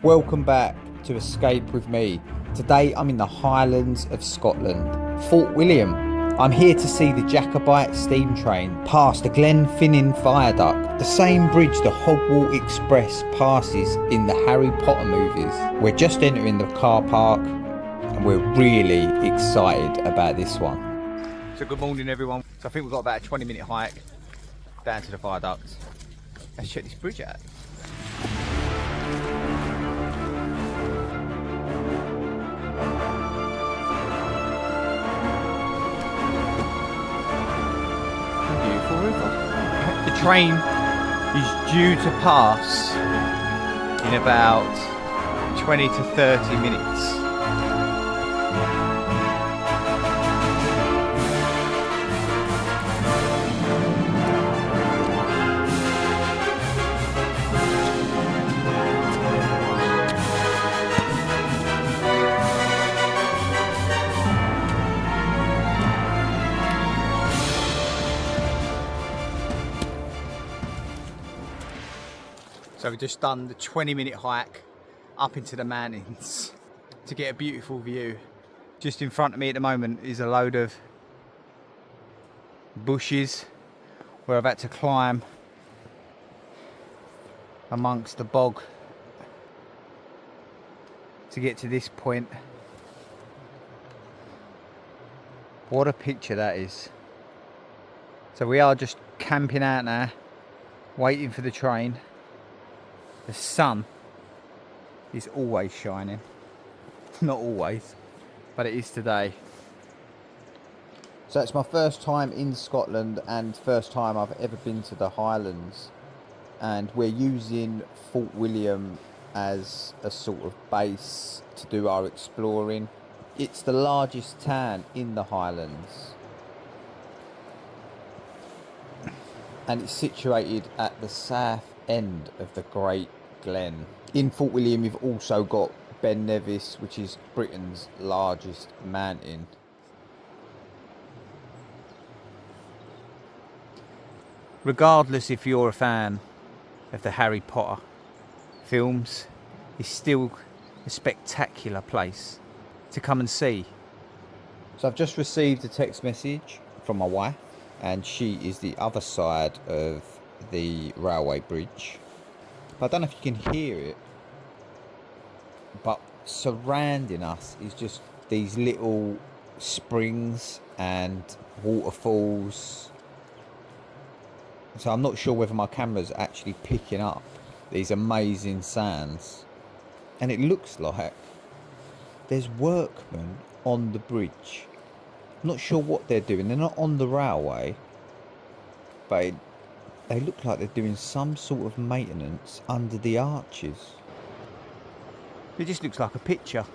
Welcome back to Escape with me. Today I'm in the Highlands of Scotland, Fort William. I'm here to see the Jacobite steam train pass the Glenfinnan viaduct, the same bridge the Hogwarts Express passes in the Harry Potter movies. We're just entering the car park and we're really excited about this one. So good morning everyone. So I think we've got about a 20-minute hike down to the viaduct. Let's check this bridge out. The train is due to pass in about 20 to 30 minutes. So we've just done the 20-minute hike up into the mountains to get a beautiful view. Just in front of me at the moment is a load of bushes where I've had to climb amongst the bog to get to this point. What a picture that is. So we are just camping out now, waiting for the train. The sun is always shining. Not always, but it is today. So it's my first time in Scotland and first time I've ever been to the Highlands. And we're using Fort William as a sort of base to do our exploring. It's the largest town in the Highlands. And it's situated at the south end of the Great Glen. In Fort William you've also got Ben Nevis, which is Britain's largest mountain. Regardless if you're a fan of the Harry Potter films, it's still a spectacular place to come and see. So I've just received a text message from my wife and she is the other side of the railway bridge. I don't know if you can hear it, but surrounding us is just these little springs and waterfalls. So I'm not sure whether my camera's actually picking up these amazing sounds. And it looks like there's workmen on the bridge. I'm not sure what they're doing. They're not on the railway, but they look like they're doing some sort of maintenance under the arches. It just looks like a picture.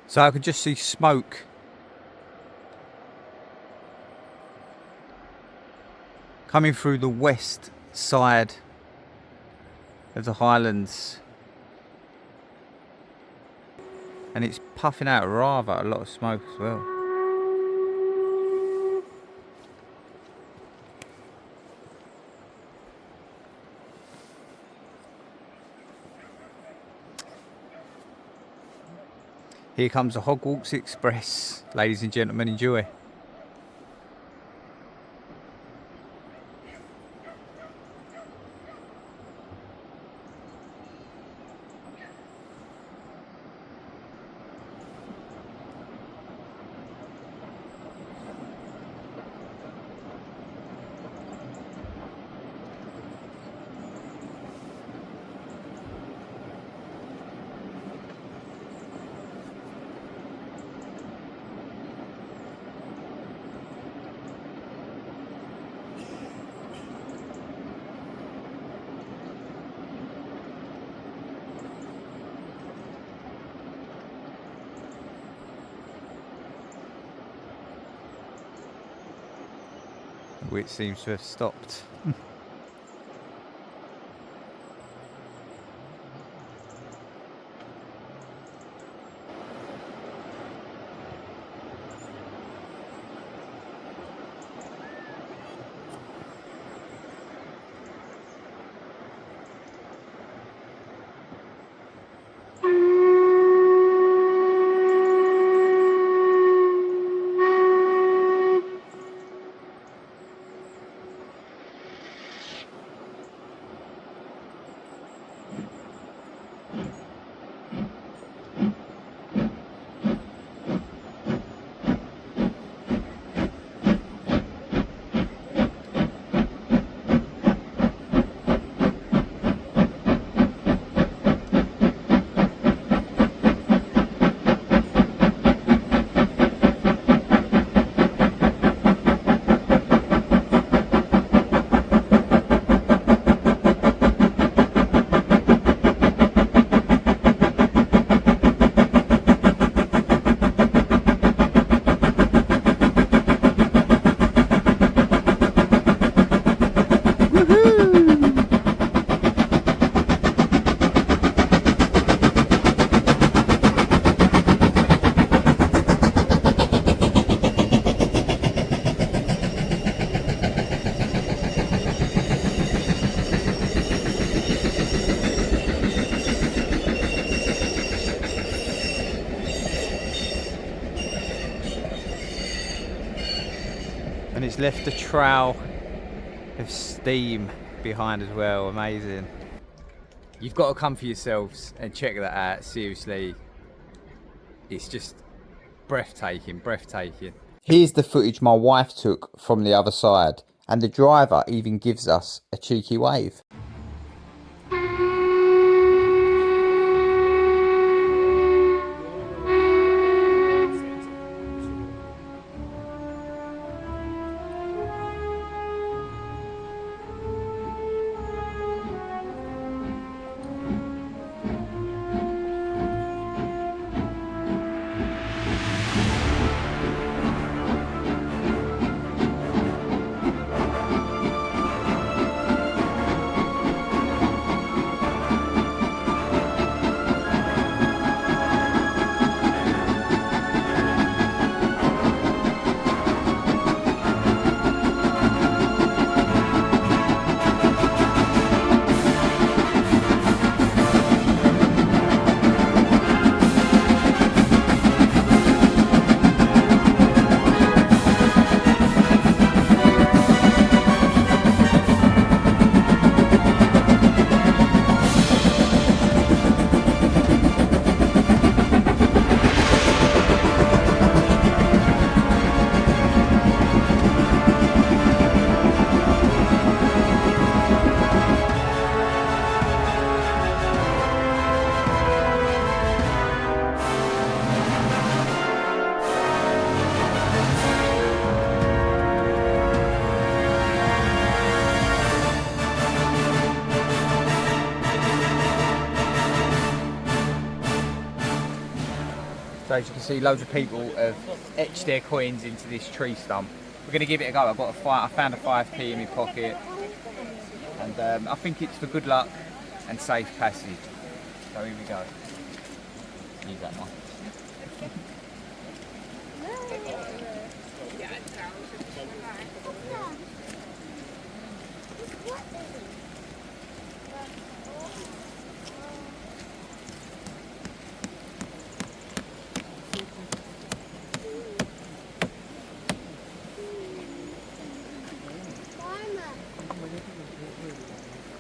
So I could just see smoke coming through the west side of the Highlands. And it's puffing out rather a lot of smoke as well. Here comes the Hogwarts Express. Ladies and gentlemen, enjoy. Which seems to have stopped. left a trail of steam behind as well. Amazing. You've got to come for yourselves and check that out. Seriously, it's just breathtaking, breathtaking. Here's the footage my wife took from the other side, and the driver even gives us a cheeky wave. So as you can see, loads of people have etched their coins into this tree stump. We're going to give it a go. I found a 5p in my pocket, and I think it's for good luck and safe passage. So here we go. Use that one.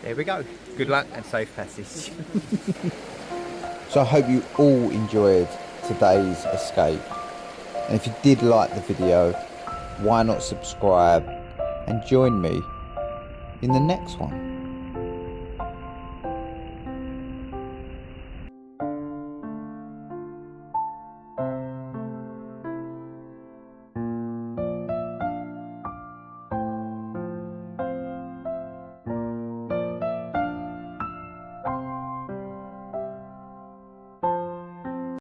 There we go. Good luck and safe passage. So I hope you all enjoyed today's escape. And if you did like the video, why not subscribe and join me in the next one.